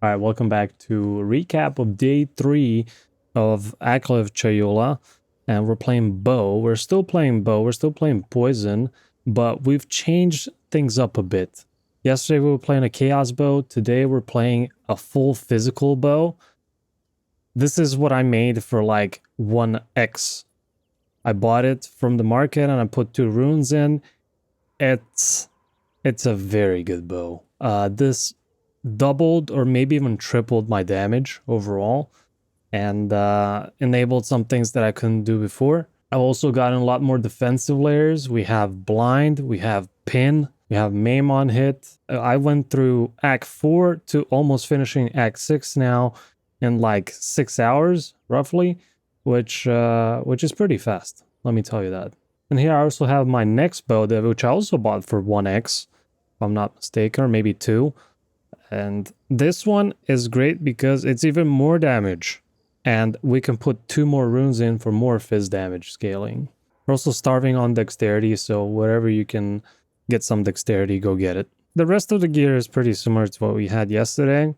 All right, welcome back to a recap of day 3 of Acolyte of Chayula. And we're playing Bow. We're still playing Bow. We're still playing Poison, but we've changed things up a bit. Yesterday we were playing a Chaos Bow. Today we're playing a full physical bow. This is what I made for like 1x. I bought it from the market and I put 2 runes in. It's a very good bow. This doubled or maybe even tripled my damage overall and enabled some things that I couldn't do before. I've also gotten a lot more defensive layers. We have blind, we have pin, we have maim on hit. I went through act 4 to almost finishing act 6 now in like 6 hours roughly, which is pretty fast, let me tell you that. And here I also have my next bow, which I also bought for 1x, if I'm not mistaken, or maybe 2. And this one is great because it's even more damage. And we can put 2 more runes in for more fizz damage scaling. We're also starving on dexterity, so wherever you can get some dexterity, go get it. The rest of the gear is pretty similar to what we had yesterday.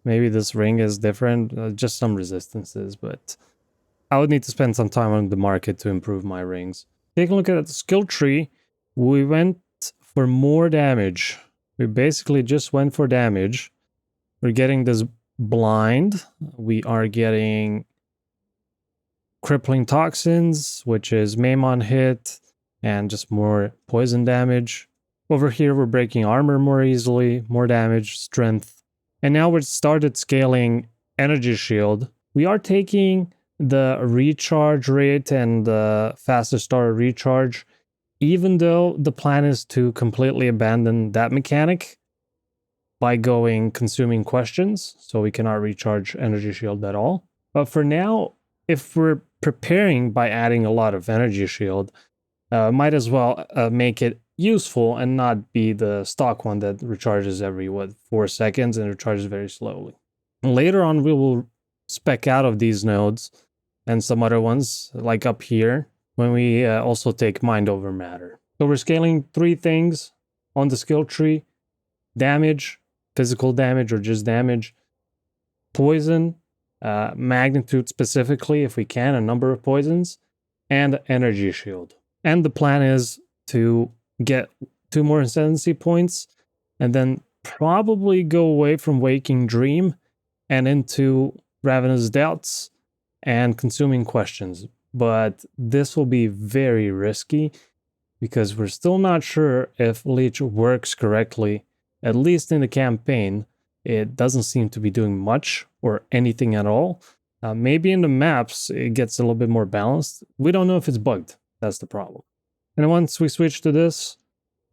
Maybe this ring is different, just some resistances, but I would need to spend some time on the market to improve my rings. Take a look at the skill tree. We went for more damage. We basically just went for damage. We're getting this blind. We are getting crippling toxins, which is maim on hit, and just more poison damage. Over here, we're breaking armor more easily, more damage, strength. And now we've started scaling energy shield. We are taking the recharge rate and the faster starter recharge, even though the plan is to completely abandon that mechanic by going consuming questions, so we cannot recharge energy shield at all. But for now, if we're preparing by adding a lot of energy shield, might as well make it useful and not be the stock one that recharges every 4 seconds and recharges very slowly. And later on we will spec out of these nodes and some other ones like up here when we also take mind over matter. So we're scaling 3 things on the skill tree: damage, physical damage or just damage, poison, magnitude specifically if we can, a number of poisons, and energy shield. And the plan is to get 2 more ascendancy points and then probably go away from Waking Dream and into Ravenous Doubts and Consuming Questions. But this will be very risky because we're still not sure if Leech works correctly. At least in the campaign, it doesn't seem to be doing much or anything at all. Maybe in the maps, it gets a little bit more balanced. We don't know if it's bugged. That's the problem. And once we switch to this,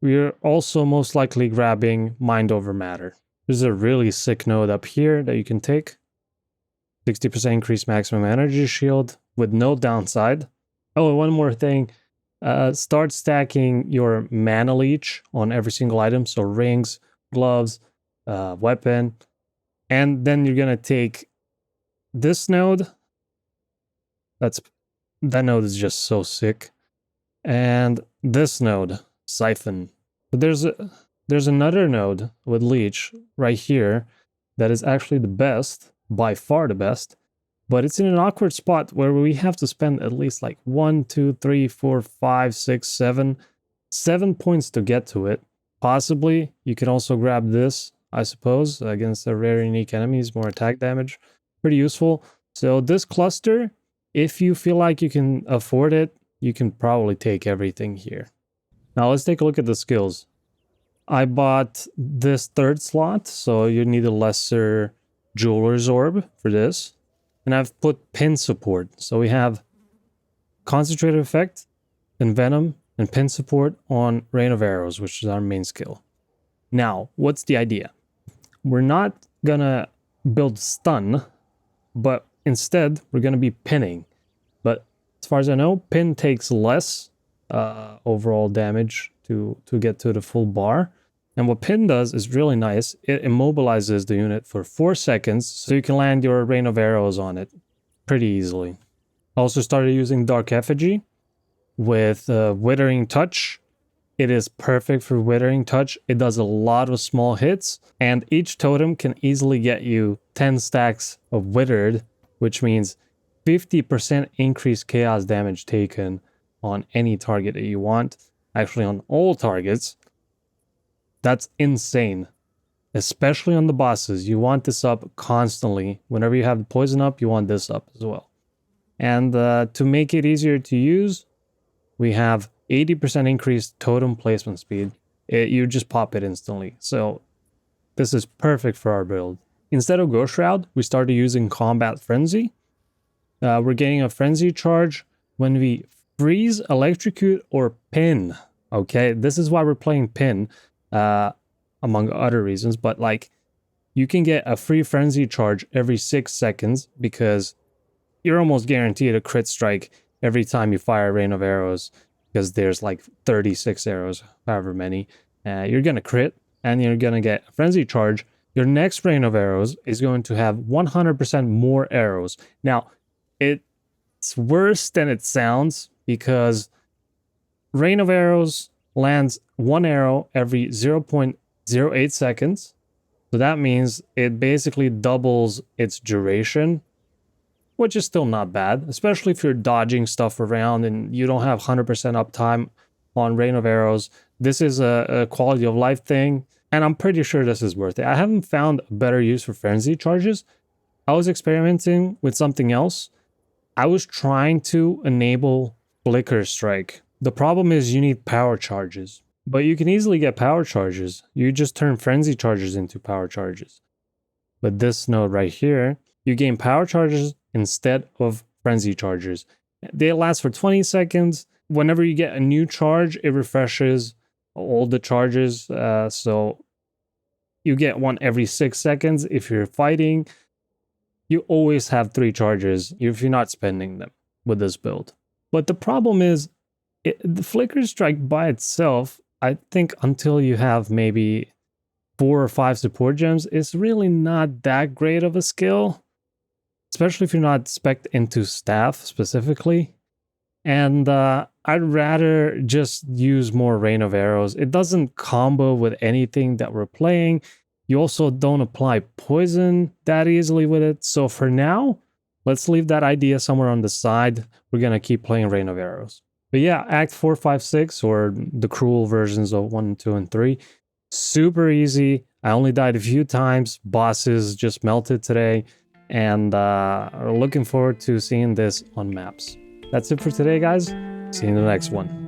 we're also most likely grabbing Mind Over Matter. There's a really sick node up here that you can take. 60% increased maximum energy shield with no downside. Oh, one more thing. Start stacking your mana leech on every single item. So rings, gloves, weapon. And then you're going to take this node. That node is just so sick. And this node, Siphon. But there's another node with leech right here that is actually the best, by far the best, but it's in an awkward spot where we have to spend at least like 1, 2, 3, 4, 5, 6, 7 points to get to it. Possibly you can also grab this, I suppose, against the rare unique enemies, more attack damage. Pretty useful. So this cluster, if you feel like you can afford it, you can probably take everything here. Now let's take a look at the skills. I bought this 3rd slot, so you need a lesser Jeweler's Orb for this. And I've put pin support. So we have concentrated effect, envenom, and pin support on Rain of Arrows, which is our main skill. Now, what's the idea? We're not gonna build stun, but instead we're gonna be pinning. But as far as I know, pin takes less overall damage to get to the full bar. And what pin does is really nice. It immobilizes the unit for 4 seconds, so you can land your Rain of Arrows on it pretty easily. I also started using Dark Effigy with Withering Touch It is perfect for Withering Touch. It does a lot of small hits, and each totem can easily get you 10 stacks of Withered, which means 50% increased chaos damage taken on any target that you want. Actually, on all targets. That's insane. Especially on the bosses. You want this up constantly. Whenever you have the poison up, you want this up as well. And to make it easier to use, we have 80% increased totem placement speed. You just pop it instantly. So this is perfect for our build. Instead of Ghost Shroud, we started using Combat Frenzy. We're getting a Frenzy charge when we freeze, electrocute, or pin. Okay, this is why we're playing pin, among other reasons. But like, you can get a free Frenzy charge every 6 seconds because you're almost guaranteed a crit strike every time you fire a rain of arrows, because there's like 36 arrows, however many. You're going to crit, and you're going to get a Frenzy charge. Your next rain of arrows is going to have 100% more arrows. Now, it's worse than it sounds, because rain of arrows lands 1 arrow every 0.08 seconds. So that means it basically doubles its duration, which is still not bad, especially if you're dodging stuff around and you don't have 100% uptime on Rain of Arrows. This is a quality of life thing, and I'm pretty sure this is worth it. I haven't found a better use for Frenzy charges. I was experimenting with something else. I was trying to enable Flicker Strike. The problem is you need power charges, but you can easily get power charges. You just turn Frenzy charges into power charges. But this node right here, you gain power charges instead of Frenzy charges. They last for 20 seconds. Whenever you get a new charge, it refreshes all the charges. So you get one every 6 seconds. If you're fighting, you always have 3 charges if you're not spending them with this build. But the problem is, the Flicker Strike by itself, I think until you have maybe 4 or 5 support gems, is really not that great of a skill, especially if you're not spec'd into staff specifically. And I'd rather just use more Rain of Arrows. It doesn't combo with anything that we're playing. You also don't apply poison that easily with it. So for now, let's leave that idea somewhere on the side. We're going to keep playing Rain of Arrows. But yeah, Act 4, 5, 6, or the cruel versions of 1, 2, and 3. Super easy. I only died a few times. Bosses just melted today. And looking forward to seeing this on maps. That's it for today, guys. See you in the next one.